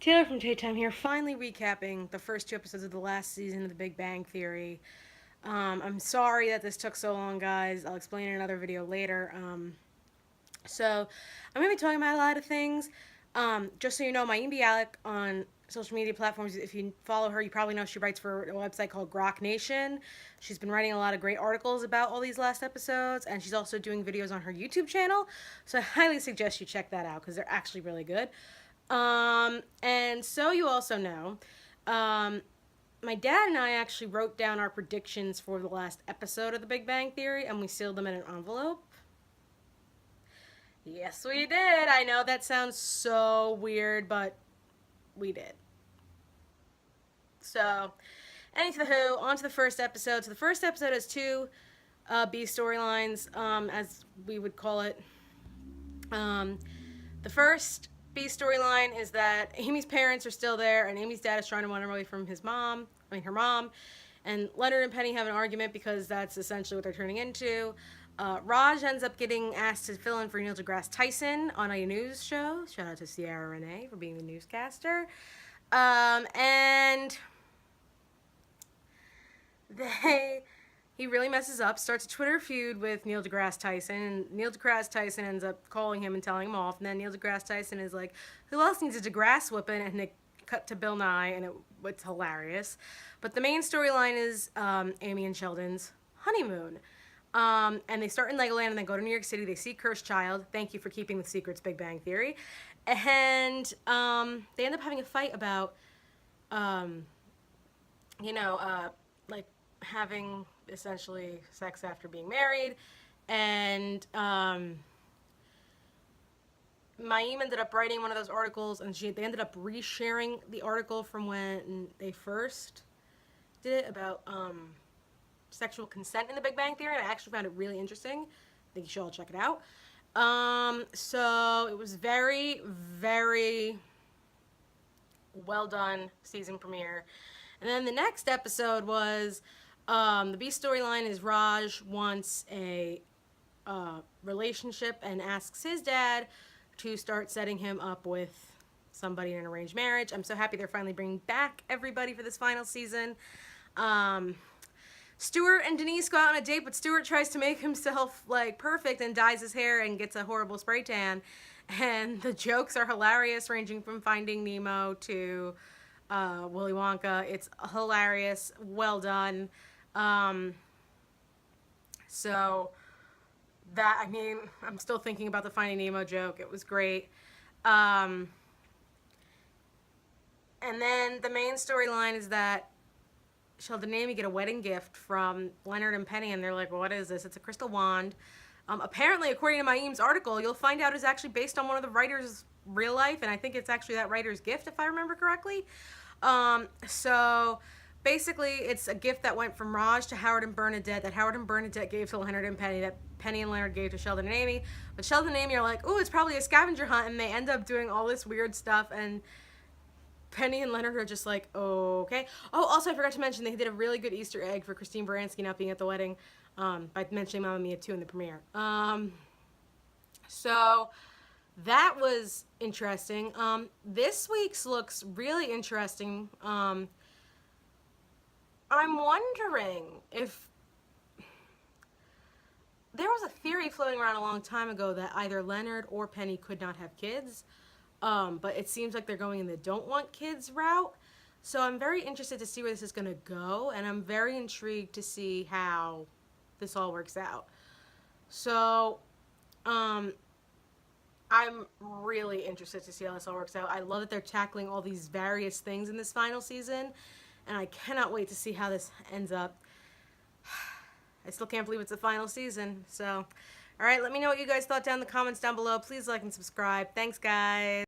Taylor from Daytime here, finally recapping the first 2 episodes of the last season of The Big Bang Theory. I'm sorry that this took so long, guys. I'll explain in another video later. So, I'm going to be talking about a lot of things. Just so you know, Mayim on social media platforms, if you follow her, you probably know she writes for a website called GrokNation. She's been writing a lot of great articles about all these last episodes, and she's also doing videos on her YouTube channel. So I highly suggest you check that out because they're actually really good. And so you also know, my dad and I actually wrote down our predictions for the last episode of The Big Bang Theory, and we sealed them in an envelope. Yes, we did. I know that sounds so weird, but we did. So, anywho, on to the first episode. So the first episode has two B storylines, as we would call it. The first B storyline is that Amy's parents are still there, and Amy's dad is trying to run away from her mom. And Leonard and Penny have an argument because that's essentially what they're turning into. Raj ends up getting asked to fill in for Neil deGrasse Tyson on a news show. Shout out to Sierra Renee for being the newscaster. And he really messes up, starts a Twitter feud with Neil deGrasse Tyson, and Neil deGrasse Tyson ends up calling him and telling him off, and then Neil deGrasse Tyson is like, who else needs a deGrasse whipping? And they cut to Bill Nye, and it's hilarious. But the main storyline is Amy and Sheldon's honeymoon. And they start in Legoland and then go to New York City. They see Cursed Child. Thank you for keeping the secrets, Big Bang Theory. And they end up having a fight about, like having essentially sex after being married. And Mayim ended up writing one of those articles, and they ended up resharing the article from when they first did it about sexual consent in The Big Bang Theory, and I actually found it really interesting. I think you should all check it out. So it was very, very well done season premiere. And then the next episode was the B storyline is Raj wants a relationship and asks his dad to start setting him up with somebody in an arranged marriage. I'm so happy they're finally bringing back everybody for this final season. Stuart and Denise go out on a date, but Stuart tries to make himself like perfect and dyes his hair and gets a horrible spray tan. And the jokes are hilarious, ranging from Finding Nemo to Willy Wonka. It's hilarious, well done. So that, I mean, I'm still thinking about the Finding Nemo joke. It was great. And then the main storyline is that Sheldon and Amy get a wedding gift from Leonard and Penny, and they're like, well, what is this? It's a crystal wand. Apparently, according to Mayim's article, you'll find out it's actually based on one of the writer's real life, and I think it's actually that writer's gift, if I remember correctly. So basically, it's a gift that went from Raj to Howard and Bernadette, that Howard and Bernadette gave to Leonard and Penny, that Penny and Leonard gave to Sheldon and Amy. But Sheldon and Amy are like, ooh, it's probably a scavenger hunt, and they end up doing all this weird stuff, and Penny and Leonard are just like, okay. Oh, also, I forgot to mention, they did a really good Easter egg for Christine Baranski not being at the wedding by mentioning Mamma Mia 2 in the premiere. So that was interesting. This week's looks really interesting. I'm wondering if there was a theory floating around a long time ago that either Leonard or Penny could not have kids. But it seems like they're going in the don't want kids route. So I'm very interested to see where this is going to go, and I'm very intrigued to see how this all works out. So, I'm really interested to see how this all works out. I love that they're tackling all these various things in this final season, and I cannot wait to see how this ends up. I still can't believe it's the final season, so... Alright, let me know what you guys thought down in the comments down below. Please like and subscribe. Thanks, guys.